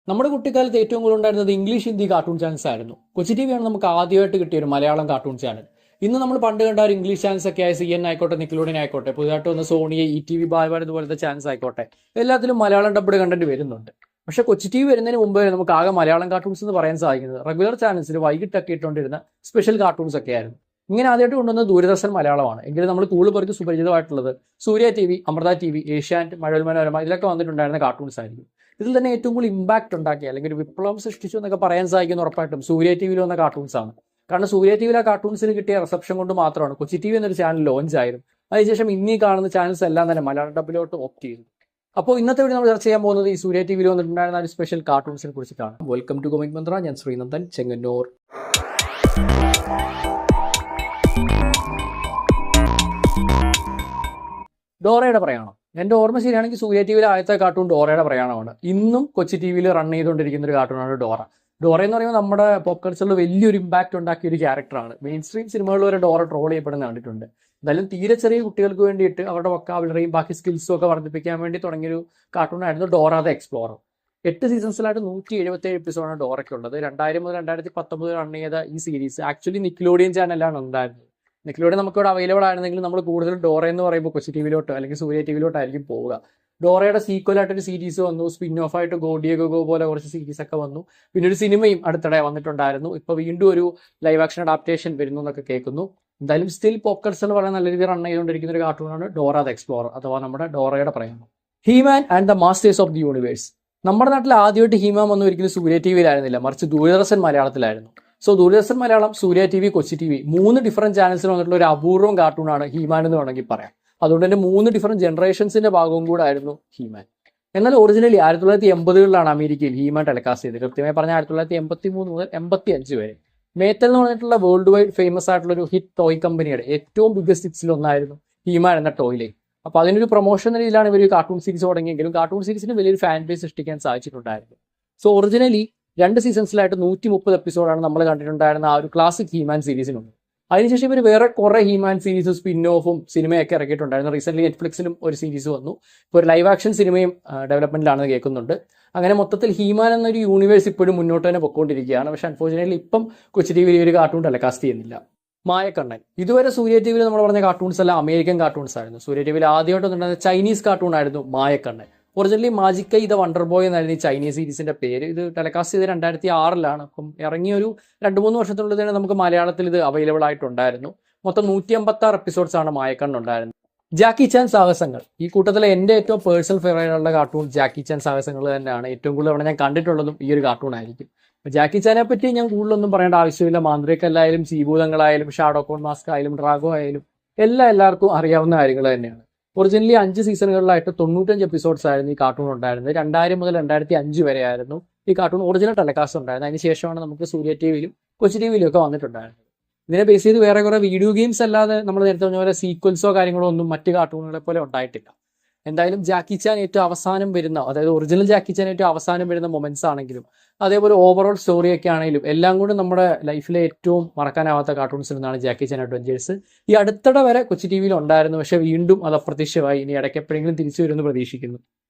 നമ്മുടെ കുട്ടിക്കാലത്ത് ഏറ്റവും കൂടുതൽ ഉണ്ടായിരുന്നത് ഇംഗ്ലീഷ് ഹിന്ദി കാർട്ടൂൺ ചാനൽസ് ആയിരുന്നു. കൊച്ചി ടി വിയാണ് നമുക്ക് ആദ്യമായിട്ട് കിട്ടിയ ഒരു മലയാളം കാർട്ടൂൺ ചാനൽ. ഇന്ന് നമ്മൾ പണ്ട് കണ്ട ഒരു ഇംഗ്ലീഷ് ചാനൽസ് ഒക്കെ ആയ CN ആയിക്കോട്ടെ, നിക്കിലോഡിയൻ ആയിക്കോട്ടെ, പുതുതായിട്ട് വന്ന സോണി, ETV, ബാലഭാരത് പോലത്തെ ചാനൽസ് ആയിക്കോട്ടെ, എല്ലാത്തിലും മലയാളം ഡബ്ഡ് കണ്ടന്റ് വരുന്നുണ്ട്. പക്ഷെ കൊച്ചി ടി വി വരുന്നതിന് മുമ്പ് വരെ നമുക്ക് ആകെ മലയാളം കാർട്ടൂൺസ് എന്ന് പറയാൻ സാധിക്കുന്നത് റെഗുലർ ചാനൽസിൽ വൈകിട്ടൊക്കെ ഇട്ടുകൊണ്ടിരുന്ന സ്പെഷ്യൽ കാർട്ടൂൺസ് ഒക്കെ ആയിരുന്നു. ഇങ്ങനെ ആദ്യമായിട്ട് കൊണ്ടുവന്ന ദൂരദർശൻ മലയാളമാണ്. എങ്കിലും നമ്മൾ കൂടുതൽ പേർക്ക് സുപരിചിതമായിട്ടുള്ളത് സൂര്യ TV, അമൃത TV, ഏഷ്യാനെറ്റ്, മഴവിൽ മനോരമ ഇതിലൊക്കെ വന്നിട്ടുണ്ടായിരുന്ന കാർട്ടൂൺസ് ആയിരിക്കും. ഇതിൽ തന്നെ ഏറ്റവും കൂടുതൽ ഇമ്പാക്ട് ഉണ്ടാക്കിയ അല്ലെങ്കിൽ ഒരു വിപ്ലവം സൃഷ്ടിച്ചു എന്നൊക്കെ പറയാൻ സാധിക്കുന്ന ഉറപ്പായിട്ടും സൂര്യ TVയിൽ വന്ന കാർട്ടൂൺസ് ആണ്. കാരണം സൂര്യ TVയിൽ ആ കാർട്ടൂൺസിന് കിട്ടിയ റിസപ്ഷൻ കൊണ്ട് മാത്രമാണ് കൊച്ചി TV എന്നൊരു ചാനൽ ലോഞ്ച് ആയിരുന്നു. അതിനുശേഷം ഇന്നീ കാണുന്ന ചാനൽസ് എല്ലാം തന്നെ മലയാളം ഡബിലോട്ട് ഓപ്റ്റ് ചെയ്തു. അപ്പോൾ ഇന്നത്തെ വീഡിയോ നമ്മൾ ചർച്ച ചെയ്യാൻ പോകുന്നത് ഈ സൂര്യ TVയിൽ വന്നിട്ടുണ്ടായിരുന്ന ഒരു സ്പെഷ്യൽ കാർട്ടൂൺസിനെ കുറിച്ചിട്ടാണ്. വെൽക്കം ടു കോമിക് മന്ത്ര. ഞാൻ ശ്രീനന്ദൻ, ചെങ്ങന്നൂർ. ഡോറയുടെ പ്രയാണം. എൻ്റെ ഓർമ്മ ശരിയാണെങ്കിൽ സൂര്യ TVയിലെ ആദ്യത്തെ കാർട്ടൂൺ ഡോറയുടെ പ്രയാണമാണ്. ഇന്നും കൊച്ചി TVയിൽ റൺ ചെയ്തുകൊണ്ടിരിക്കുന്ന ഒരു കാർട്ടൂണാണ് ഡോറ. ഡോറ എന്ന് പറയുമ്പോൾ നമ്മുടെ പോപ്പ് കൾച്ചറിൽ വലിയൊരു ഇമ്പാക്ട് ഉണ്ടാക്കിയ ഒരു ക്യാരക്ടറാണ്. മെയിൻ സ്ട്രീം സിനിമകളിൽ വരെ ഡോറ ട്രോൾ ചെയ്യപ്പെടുന്ന കണ്ടിട്ടുണ്ട്. എന്തായാലും തീരെ ചെറിയ കുട്ടികൾക്ക് വേണ്ടിയിട്ട് അവരുടെ വൊക്കാബുലറിയും ബാക്കി സ്കിൽസും ഒക്കെ വർദ്ധിപ്പിക്കാൻ വേണ്ടി തുടങ്ങിയൊരു കാർട്ടൂണായിരുന്നു ഡോറ ദ എക്സ്പ്ലോറർ. 8 സീസൺസിലായിട്ട് 177 എപ്പിസോഡാണ് ഡോറയ്ക്ക് ഉള്ളത്. 2000 മുതൽ 2019 റൺ ചെയ്ത ഈ സീരീസ് ആക്ച്വലി നിക്കിലോഡിയൻ ചാനലാണ് ഉണ്ടായിരുന്നത്. നിക്കിലോഡിയൻ നമുക്കിവിടെ അവൈലബിൾ ആയിരുന്നെങ്കിൽ നമ്മൾ കൂടുതൽ ഡോറ എന്ന് പറയുമ്പോൾ കൊച്ചി TVയിലോട്ടോ അല്ലെങ്കിൽ സൂര്യ TVയിലോട്ടായിരിക്കും പോവുക. ഡോറയുടെ സീക്വലായിട്ടൊരു സീരീസ് വന്നു, സ്പിൻ ഓഫ് ആയിട്ട് ഗോഡിയഗോ പോലെ കുറച്ച് സീരീസ് ഒക്കെ വന്നു. പിന്നെ ഒരു സിനിമയും അടുത്തിടെ വന്നിട്ടുണ്ടായിരുന്നു. ഇപ്പൊ വീണ്ടും ഒരു ലൈവ് ആക്ഷൻ അഡാപ്റ്റേഷൻ വരുന്നു എന്നൊക്കെ കേൾക്കുന്നു. എന്തായാലും സ്റ്റിൽ പോപ്പ് കൾച്ചറിൽ വളരെ നല്ല രീതിയിൽ റൺ ചെയ്തുകൊണ്ടിരിക്കുന്ന ഒരു കാർട്ടൂണാണ് ഡോറ ദ എക്സ്പ്ലോറർ അഥവാ നമ്മുടെ ഡോറയുടെ പ്രയാണം. He-Man and the masters of the universe. നമ്മുടെ നാട്ടിൽ ആദ്യമായിട്ട് ഹീമാൻ വന്നു ഒരിക്കലും സൂര്യ TVയിലായിരുന്നില്ല, മറിച്ച് ദൂരദർശൻ മലയാളത്തിലായിരുന്നു. സോ ദൂരദർശൻ മലയാളം, സൂര്യ TV, കൊച്ചി TV 3 ഡിഫറെന്റ് ചാനൽസിൽ വന്നിട്ടുള്ള ഒരു അപൂർവം കാർട്ടൂണാണ് ഹീമാൻ എന്ന് വേണമെങ്കിൽ പറയാം. അതുകൊണ്ട് തന്നെ 3 ഡിഫറെന്റ് ജനറേഷൻസിന്റെ ഭാഗവും കൂടെ ആയിരുന്നു ഹീമാൻ. എന്നാൽ ഒറിജിനലി 1980കളിലാണ് അമേരിക്കയിൽ ഹീമാൻ ടെലികാസ്റ്റ് ചെയ്തത്. കൃത്യമായി പറഞ്ഞാൽ 1983 മുതൽ 85 വരെ. മേത്തൽ എന്ന് പറഞ്ഞിട്ടുള്ള വേൾഡ് വൈഡ് ഫേമസ് ആയിട്ടുള്ള ഒരു ഹിറ്റ് ടോയ് കമ്പനിയുടെ ഏറ്റവും ബിഗ്ഗസ്റ്റ് ഹിറ്റ്സിൽ ഒന്നായിരുന്നു ഹീമാൻ എന്ന ടോയിലെ. അപ്പൊ അതിനൊരു പ്രൊമോഷൻ എന്ന രീതിയിലാണ് ഇവർ കാർട്ടൂൺ സീരീസ് തുടങ്ങിയെങ്കിലും കാർട്ടൂൺ സീരീസിന് വലിയൊരു ഫാൻ ബേസ് സൃഷ്ടിക്കാൻ സാധിച്ചിട്ടുണ്ടായിരുന്നു. സോ ഒറിജിനലി 2 സീസൺസിലായിട്ട് 130 എപ്പിസോഡാണ് നമ്മൾ കണ്ടിട്ടുണ്ടായിരുന്ന ആ ഒരു ക്ലാസിക് ഹീമാൻ സീരീസിനുണ്ട്. അതിനുശേഷം ഇവർ വേറെ കുറെ ഹീമാൻ സീരീസ്, സ്പിൻ ഓഫും സിനിമയൊക്കെ ഇറക്കിയിട്ടുണ്ടായിരുന്നു. റീസെന്റ് നെറ്റ്ഫ്ലിക്സിലും ഒരു സീരീസ് വന്നു. ഇപ്പോൾ ഒരു ലൈവ് ആക്ഷൻ സിനിമയും ഡെവലപ്മെന്റിലാണെന്ന് കേൾക്കുന്നുണ്ട്. അങ്ങനെ മൊത്തത്തിൽ ഹീമാൻ എന്നൊരു യൂണിവേഴ്സ് ഇപ്പോഴും മുന്നോട്ട് തന്നെ പൊയ്ക്കൊണ്ടിരിക്കുകയാണ്. പക്ഷെ അൺഫോർച്ചുനേറ്റ്ലി ഇപ്പം കൊച്ചി TVയിൽ ഒരു കാർട്ടൂൺ ടെലികാസ്റ്റ് ചെയ്യുന്നില്ല. മായക്കണ്ണൻ. ഇതുവരെ സൂര്യ TVയിൽ നമ്മൾ പറഞ്ഞ കാർട്ടൂൺസ് എല്ലാം അമേരിക്കൻ കാർട്ടൂൺസ് ആയിരുന്നു. സൂര്യ TVയിൽ ആദ്യമായിട്ട് വന്നിട്ടുണ്ടായിരുന്ന ചൈനീസ് കാർട്ടൂൺ ആയിരുന്നു മായക്കണ്ണൻ. ഒറിജിനലി മാജിക്കൈ ദ വണ്ടർ ബോയ് എന്നായിരുന്നു ഈ ചൈനീസ് സീരീസിന്റെ പേര്. ഇത് ടെലികാസ്റ്റ് ചെയ്ത് 2006ലാണ്. അപ്പം ഇറങ്ങിയ ഒരു 2-3 വർഷത്തിനുള്ളിൽ തന്നെ നമുക്ക് മലയാളത്തിൽ ഇത് അവൈലബിൾ ആയിട്ടുണ്ടായിരുന്നു. മൊത്തം 156 എപ്പിസോഡ്സ് ആണ് മായക്കണ്ണൻ ഉണ്ടായിരുന്നത്. ജാക്കി ചാൻ സാഹസങ്ങൾ. ഈ കൂട്ടത്തിലെ എൻ്റെ ഏറ്റവും പേഴ്സണൽ ഫേവറേറ്റ് ഉള്ള കാർട്ടൂൺ ജാക്കി ചാൻ സാഹസങ്ങൾ തന്നെയാണ്. ഏറ്റവും കൂടുതൽ അവിടെ ഞാൻ കണ്ടിട്ടുള്ളതും ഈ ഒരു കാർട്ടൂൺ ആയിരിക്കും. ജാക്കി ചാനെ പറ്റി ഞാൻ കൂടുതലൊന്നും പറയേണ്ട ആവശ്യമില്ല. മാന്ത്രികല്ലായാലും, ചീഭൂതങ്ങളായാലും, ഷാഡോകോൺ മാസ്ക് ആയാലും, ഡ്രാഗോ ആയാലും എല്ലാവർക്കും അറിയാവുന്ന കാര്യങ്ങൾ തന്നെയാണ്. ഒറിജിനലി 5 സീസണുകളിലായിട്ട് 95 എപ്പിസോഡ്സ് ആയിരുന്നു ഈ കാർട്ടൂൺ ഉണ്ടായിരുന്നത്. 2000 മുതൽ 2005 വരെ ആയിരുന്നു ഈ കാർട്ടൂൺ ഒറിജിനൽ ടെലികാസ്റ്റ് ഉണ്ടായിരുന്നത്. അതിനുശേഷമാണ് നമുക്ക് സൂര്യ TVയിലും കൊച്ചി TVയിലും ഒക്കെ വന്നിട്ടുണ്ടായിരുന്നത്. ഇതിനെ ബേസ് ചെയ്ത് വേറെ കുറെ വീഡിയോ ഗെയിംസ് അല്ലാതെ നമ്മൾ നേരത്തെ പറഞ്ഞ പോലെ സീക്വൽസോ കാര്യങ്ങളോ ഒന്നും മറ്റ് കാർട്ടൂണുകളെ പോലെ ഉണ്ടായിട്ടില്ല. എന്തായാലും ജാക്കി ചാൻ ഏറ്റവും അവസാനം വരുന്ന, അതായത് ഒറിജിനൽ ജാക്കി ചാൻ ഏറ്റവും അവസാനം വരുന്ന മൊമെന്റ്സ് ആണെങ്കിലും അതേപോലെ ഓവറോൾ സ്റ്റോറിയൊക്കെ ആണെങ്കിലും എല്ലാം കൂടി നമ്മുടെ ലൈഫിലെ ഏറ്റവും മറക്കാനാവാത്ത കാർട്ടൂൺസിൽ നിന്നാണ് ജാക്കി ചാൻ അഡ്വഞ്ചേഴ്സ്. ഈ അടുത്തിടെ വരെ കൊച്ചി TVയിൽ ഉണ്ടായിരുന്നു, പക്ഷെ വീണ്ടും അത് അപ്രത്യക്ഷമായി. ഇനി ഇടയ്ക്ക് എപ്പോഴെങ്കിലും തിരിച്ചു വരുമെന്ന് പ്രതീക്ഷിക്കുന്നു.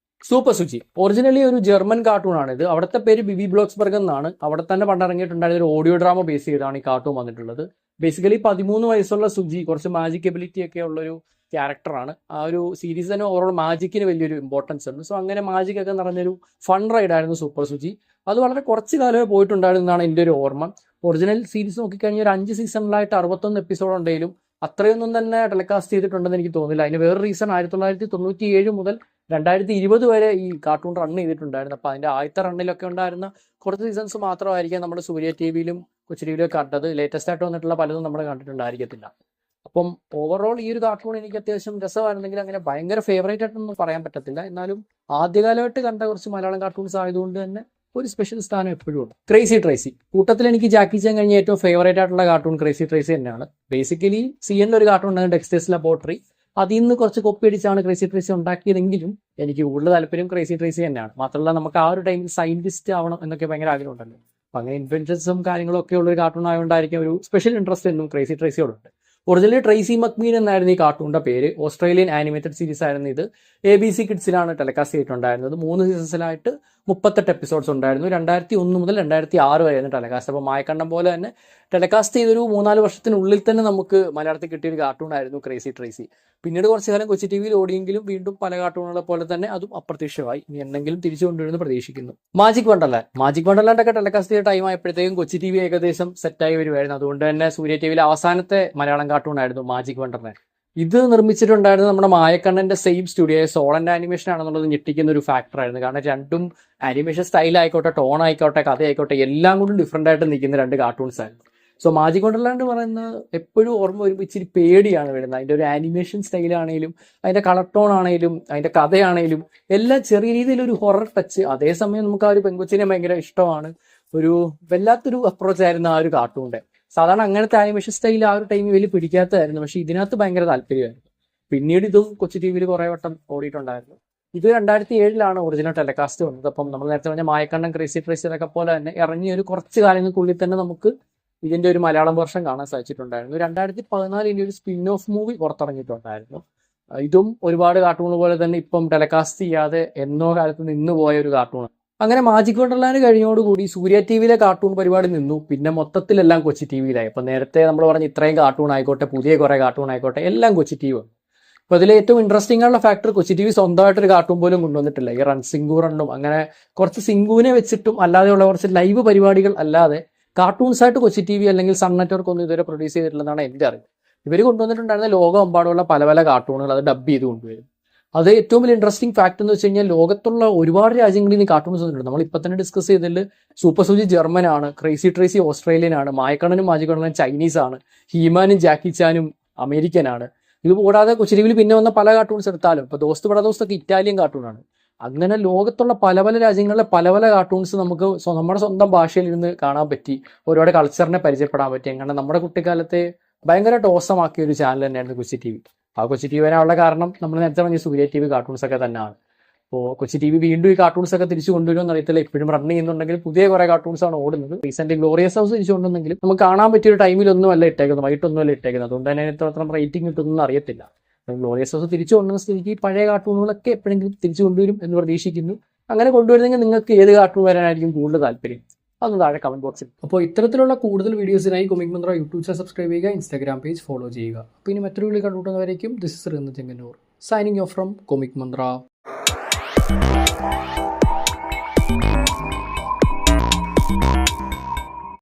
സൂപ്പർ സുചി. ഒറിജിനലി ഒരു ജർമ്മൻ കാർട്ടൂൺ ആണ് ഇത്. അവിടുത്തെ പേര് ബിബി ബ്ലോക്സ്ബർഗ് എന്നാണ്. അവിടെ തന്നെ പണ്ടിറങ്ങിയിട്ടുണ്ടായിരുന്ന ഒരു ഓഡിയോ ഡ്രാമ ബേസ് ചെയ്താണ് ഈ കാർട്ടൂൺ വന്നിട്ടുള്ളത്. ബേസിക്കലി 13 വയസ്സുള്ള സുജി കുറച്ച് മാജിക് എബിലിറ്റി ഒക്കെ ഉള്ളൊരു ക്യാരക്ടറാണ്. ആ ഒരു സീരീസ് തന്നെ ഓവറോൾ മാജിക്കിന് വലിയൊരു ഇമ്പോർട്ടൻസ് ഉണ്ട്. സോ അങ്ങനെ മാജിക് ഒക്കെ നിറഞ്ഞൊരു ഫൺ റൈഡ് ആയിരുന്നു സൂപ്പർ സുജി. അത് വളരെ കുറച്ച് കാലമേ പോയിട്ടുണ്ടായിരുന്നതാണ് എൻ്റെ ഒരു ഓർമ്മ. ഒറിജിനൽ സീരീസ് നോക്കിക്കഴിഞ്ഞാൽ 5 സീസണിലായിട്ട് 61 എപ്പിസോഡ് ഉണ്ടെങ്കിലും അത്രയൊന്നും തന്നെ ടെലികാസ്റ്റ് ചെയ്തിട്ടുണ്ടെന്ന് എനിക്ക് തോന്നുന്നില്ല. അതിന് വേറെ റീസൺ 1997 മുതൽ 2020 വരെ ഈ കാർട്ടൂൺ റൺ ചെയ്തിട്ടുണ്ടായിരുന്നു. അപ്പോൾ അതിൻ്റെ ആദ്യത്തെ റണ്ണിലൊക്കെ ഉണ്ടായിരുന്ന കുറച്ച് സീസൺസ് മാത്രമായിരിക്കാം നമ്മുടെ സൂര്യ TVയിലും കൊച്ചി TVയിലും കണ്ടത്. ലേറ്റസ്റ്റ് ആയിട്ട് വന്നിട്ടുള്ള പലതും നമ്മൾ കണ്ടിട്ടുണ്ടായിരിക്കത്തില്ല. അപ്പം ഓവറോൾ ഈ ഒരു കാർട്ടൂൺ എനിക്ക് അത്യാവശ്യം രസമായിരുന്നെങ്കിൽ അങ്ങനെ ഭയങ്കര ഫേവറേറ്റ് ആയിട്ടൊന്നും പറയാൻ പറ്റത്തില്ല. എന്നാലും ആദ്യകാലമായിട്ട് കണ്ട കുറച്ച് മലയാളം കാർട്ടൂൺസ് ആയതുകൊണ്ട് തന്നെ ഒരു സ്പെഷ്യൽ സ്ഥാനം എപ്പോഴും ഉണ്ട്. Crazy Tracy. കൂട്ടത്തിൽ എനിക്ക് ജാക്കി ചാൻ കഴിഞ്ഞ ഏറ്റവും ഫേവറേറ്റ് ആയിട്ടുള്ള കാർട്ടൂൺ ക്രേസി ട്രേസി തന്നെയാണ്. ബേസിക്കലി CNന്റെ ഒരു കാർട്ടൂൺ ഉണ്ടായിരുന്നു, ഡെക്സ്റ്റേഴ്സ് ലബോറട്ടറി. അതിൽ നിന്ന് കുറച്ച് കോപ്പി അടിച്ചാണ് ക്രേസി ട്രേസി ഉണ്ടാക്കിയതെങ്കിലും എനിക്ക് കൂടുതൽ താല്പര്യം ക്രേസി ട്രേസി തന്നെയാണ്. മാത്രമല്ല നമുക്ക് ആ ഒരു ടൈമിൽ സയന്റിസ്റ്റ് ആവണം എന്നൊക്കെ ഭയങ്കര ആഗ്രഹമുണ്ടല്ലോ. അപ്പം അങ്ങനെ ഇൻവെൻഷൻസും കാര്യങ്ങളും ഒക്കെ ഉള്ള ഒരു കാർട്ടൂൺ ആയതുകൊണ്ടായിരിക്കും ഒരു സ്പെഷ്യൽ ഇൻട്രസ്റ്റ് എന്നും ക്രേസി ട്രേസിയോടുണ്ട്. ഒറിജിനലി ട്രേസി മക്മീൻ എന്നായിരുന്നു ഈ കാർട്ടൂണിന്റെ പേര്. ഓസ്ട്രേലിയൻ ആനിമേറ്റഡ് സീരീസ് ആയിരുന്നു ഇത്. ABC കിഡ്സിലാണ് ടെലികാസ്റ്റ് ചെയ്തിട്ടുണ്ടായിരുന്നത്. 3 സീസൺസിലായിട്ട് 38 എപ്പിസോഡ്സ് ഉണ്ടായിരുന്നു. 2001 മുതൽ 2006 വരെയായിരുന്നു ടെലികാസ്റ്റ്. അപ്പോൾ മായക്കണ്ടം പോലെ തന്നെ ടെലികാസ്റ്റ് ചെയ്തൊരു 3-4 വർഷത്തിനുള്ളിൽ തന്നെ നമുക്ക് മലയാളത്തിൽ കിട്ടിയൊരു കാർട്ടൂണായിരുന്നു ക്രേസി ട്രേസി. പിന്നീട് കുറച്ചു കാലം കൊച്ചി ടി വിയിൽ ഓടിയെങ്കിലും വീണ്ടും പല കാർട്ടൂണുകളെ പോലെ തന്നെ അതും അപ്രത്യക്ഷമായി. ഇനി എന്തെങ്കിലും തിരിച്ചു കൊണ്ടുവരുമെന്ന് പ്രതീക്ഷിക്കുന്നു. മാജിക് വണ്ടർലാൻഡ് ഒക്കെ ടെലികാസ്റ്റ് ചെയ്ത ടൈം ആയപ്പോഴത്തേക്കും കൊച്ചി ടി വി ഏകദേശം സെറ്റായി വരുമായിരുന്നു. അതുകൊണ്ട് തന്നെ സൂര്യ ടി വിയിലെ അവസാനത്തെ മലയാളം കാർട്ടൂൺ ആയിരുന്നു മാജിക് വണ്ടർലാൻഡ്. ഇത് നിർമ്മിച്ചിട്ടുണ്ടായിരുന്നത് നമ്മുടെ മായക്കണ്ണന്റെ സെയിം സ്റ്റുഡിയോ സോളന്റെ ആനിമേഷൻ ആണെന്നുള്ളത് ഞെട്ടിക്കുന്ന ഒരു ഫാക്ടർ ആയിരുന്നു. കാരണം രണ്ടും ആനിമേഷൻ സ്റ്റൈൽ ആയിക്കോട്ടെ, ടോൺ ആയിക്കോട്ടെ, കഥ ആയിക്കോട്ടെ, എല്ലാം കൊണ്ടും ഡിഫറെന്റ് ആയിട്ട് നിൽക്കുന്ന രണ്ട് കാർട്ടൂൺസ് ആയിരുന്നു. സോ മാജിക് വണ്ടർലാൻഡ് പറയുന്നത് എപ്പോഴും ഓർമ്മ വരുമ്പോൾ ഇച്ചിരി പേടിയാണ് വരുന്നത്. അതിന്റെ ഒരു ആനിമേഷൻ സ്റ്റൈലാണെങ്കിലും അതിന്റെ കളർ ടോൺ ആണെങ്കിലും അതിന്റെ കഥയാണെങ്കിലും എല്ലാം ചെറിയ രീതിയിൽ ഒരു ഹൊറർ ടച്ച്. അതേസമയം നമുക്ക് ആ ഒരു പെങ്കൊച്ചിനെ ഭയങ്കര ഇഷ്ടമാണ്. ഒരു വല്ലാത്തൊരു അപ്രോച്ച് ആയിരുന്നു ആ ഒരു കാർട്ടൂണിന്റെ. സാധാരണ അങ്ങനത്തെ ആനിമേഷൻ സ്റ്റൈൽ ആ ഒരു ടൈമിൽ വലിയ പിടിക്കാത്തതായിരുന്നു, പക്ഷെ ഇതിനകത്ത് ഭയങ്കര താല്പര്യമായിരുന്നു. പിന്നീട് ഇതും കൊച്ചി ടി വിയിൽ കുറെ വട്ടം ഓടിയിട്ടുണ്ടായിരുന്നു. ഇത് 2007 ഒറിജിനൽ ടെലികാസ്റ്റ് വന്നത്. അപ്പം നമ്മൾ നേരത്തെ പറഞ്ഞ മായക്കണ്ണൻ, ക്രേസി ട്രേസിലൊക്കെ പോലെ തന്നെ ഇറങ്ങിയ ഒരു കുറച്ച് കാലങ്ങൾക്കുള്ളിൽ തന്നെ നമുക്ക് ഇതിന്റെ ഒരു മലയാളം വേർഷൻ കാണാൻ സാധിച്ചിട്ടുണ്ടായിരുന്നു. 2014 ഇതിന്റെ ഒരു സ്പിൻ ഓഫ് മൂവി പുറത്തിറങ്ങിയിട്ടുണ്ടായിരുന്നു. ഇതും ഒരുപാട് കാർട്ടൂൺ പോലെ തന്നെ ഇപ്പം ടെലികാസ്റ്റ് ചെയ്യാതെ എന്നോ കാലത്ത് നിന്നുപോയ ഒരു കാർട്ടൂൺ. അങ്ങനെ മാജിക് വണ്ടർലാൻഡ് കഴിഞ്ഞോടുകൂടി സൂര്യ ടി വിയിലെ കാർട്ടൂൺ പരിപാടി നിന്നു. പിന്നെ മൊത്തത്തിലെല്ലാം കൊച്ചി ടി വിയിലായി. അപ്പൊ നേരത്തെ നമ്മൾ പറഞ്ഞ ഇത്രയും കാർട്ടൂൺ ആയിക്കോട്ടെ, പുതിയ കുറെ കാർട്ടൂൺ ആയിക്കോട്ടെ, എല്ലാം കൊച്ചി ടി വി. അപ്പൊ അതിൽ ഏറ്റവും ഇൻട്രസ്റ്റിംഗ് ആയിട്ടുള്ള ഫാക്ടർ കൊച്ചി ടി വി സ്വന്തമായിട്ടൊരു കാർട്ടൂൺ പോലും കൊണ്ടുവന്നിട്ടില്ല. ഈ സിംഗു റണ്ണും അങ്ങനെ കുറച്ച് സിംഗുവിനെ വെച്ചിട്ടും അല്ലാതെയുള്ള കുറച്ച് ലൈവ് പരിപാടികൾ അല്ലാതെ കാർട്ടൂൺസ് ആയിട്ട് കൊച്ചി ടി വി അല്ലെങ്കിൽ സൺ നെറ്റ്വർക്ക് ഒന്നും ഇതുവരെ പ്രൊഡ്യൂസ് ചെയ്തിട്ടില്ലെന്നാണ് എൻ്റെ അറിവ്. ഇവർ കൊണ്ടുവന്നിട്ടുണ്ടായിരുന്ന ലോകമെമ്പാടുള്ള പല പല കാർട്ടൂണുകൾ അത് ഡബ് ചെയ്ത് കൊണ്ടുവരും. അത് ഏറ്റവും വലിയ ഇൻട്രസ്റ്റിംഗ് ഫാക്ട് എന്ന് വെച്ച് കഴിഞ്ഞാൽ ലോകത്തുള്ള ഒരുപാട് രാജ്യങ്ങളിൽ നിന്ന് കാർട്ടൂൺസ് വന്നിട്ടുണ്ട്. നമ്മൾ ഇപ്പം തന്നെ ഡിസ്കസ് ചെയ്തതിൽ സൂപ്പർ സൂചി ജർമ്മൻ ആണ്, ക്രേസി ട്രേസി ഓസ്ട്രേലിയൻ ആണ്, മായക്കണ്ണനും മാജിക് വണ്ടർലാൻഡ് ചൈനീസ് ആണ്, ഹീമാനും ജാക്കി ചാനും അമേരിക്കൻ ആണ്. ഇത് കൂടാതെ കൊച്ചി ടി വിയിൽ പിന്നെ വന്ന പല കാർട്ടൂൺസ് എടുത്താലും ഇപ്പൊ ദോസ്ത് ബടാ ദോസ്ത് ഒക്കെ ഇറ്റാലിയൻ കാർട്ടൂണാണ്. അങ്ങനെ ലോകത്തുള്ള പല പല രാജ്യങ്ങളിലെ പല പല കാർട്ടൂൺസ് നമുക്ക് നമ്മുടെ സ്വന്തം ഭാഷയിൽ ഇരുന്ന് കാണാൻ പറ്റി, ഒരുപാട് കൾച്ചറിനെ പരിചയപ്പെടാൻ പറ്റി. അങ്ങനെ നമ്മുടെ കുട്ടിക്കാലത്തെ ഭയങ്കര ടോസമാക്കിയ ഒരു ചാനൽ തന്നെയായിരുന്നു കൊച്ചി ടി വി. ആ കൊച്ചി ടി വി വരാനുള്ള കാരണം നമ്മൾ നേരത്തെ പറഞ്ഞ സൂര്യ ടി വി കാർട്ടൂൺസ് ഒക്കെ തന്നെയാണ്. അപ്പോൾ കൊച്ചി ടി വി വീണ്ടും ഈ കാർട്ടൂൺസ് ഒക്കെ തിരിച്ചു കൊണ്ടുവരുമെന്ന് അറിയത്തില്ല. ഇപ്പോഴും റൺ ചെയ്യുന്നുണ്ടെങ്കിൽ പുതിയ കുറെ കാർട്ടൂൺസ് ആണ് ഓടുന്നത്. റീസെന്റ് ഗ്ലോറിയസ് ഹൗസ് തിരിച്ചു കൊണ്ടുവന്നെങ്കിലും നമുക്ക് കാണാൻ പറ്റിയ ഒരു ടൈമിലൊന്നും അല്ല ഇട്ടേക്കുന്നത്, വൈകിട്ടൊന്നും അല്ല ഇട്ടേക്കുന്നത്. അതുകൊണ്ട് തന്നെ എത്രത്തോളം റേറ്റിംഗ് കിട്ടുമെന്ന് അറിയത്തില്ല. ഗ്ലോറിയസ് ഹൗസ് തിരിച്ചു കൊണ്ടുവന്ന സ്ഥിതിക്ക് പഴയ കാർട്ടൂണുകളൊക്കെ എപ്പോഴെങ്കിലും തിരിച്ചു കൊണ്ടുവരും എന്ന് പ്രതീക്ഷിക്കുന്നു. അങ്ങനെ കൊണ്ടുവരുന്നെങ്കിൽ നിങ്ങൾക്ക് ഏത് കാർട്ടൂൺ വരാനായിരിക്കും കൂടുതൽ താല്പര്യം? അതൊന്ന് താഴെ കമന്റ് ബോക്സിൽ. അപ്പോൾ ഇത്തരത്തിലുള്ള കൂടുതൽ വീഡിയോസിനായി comic mantra YouTube channel subscribe ചെയ്യുക, ഇൻസ്റ്റാഗ്രാം പേജ് ഫോളോ ചെയ്യുക. അപ്പോൾ ഇനി മറ്റൊരു വീഡിയോ കണ്ടുമുട്ടുന്നവരേക്കും this is Rinn Chengannur signing off from comic Mantra.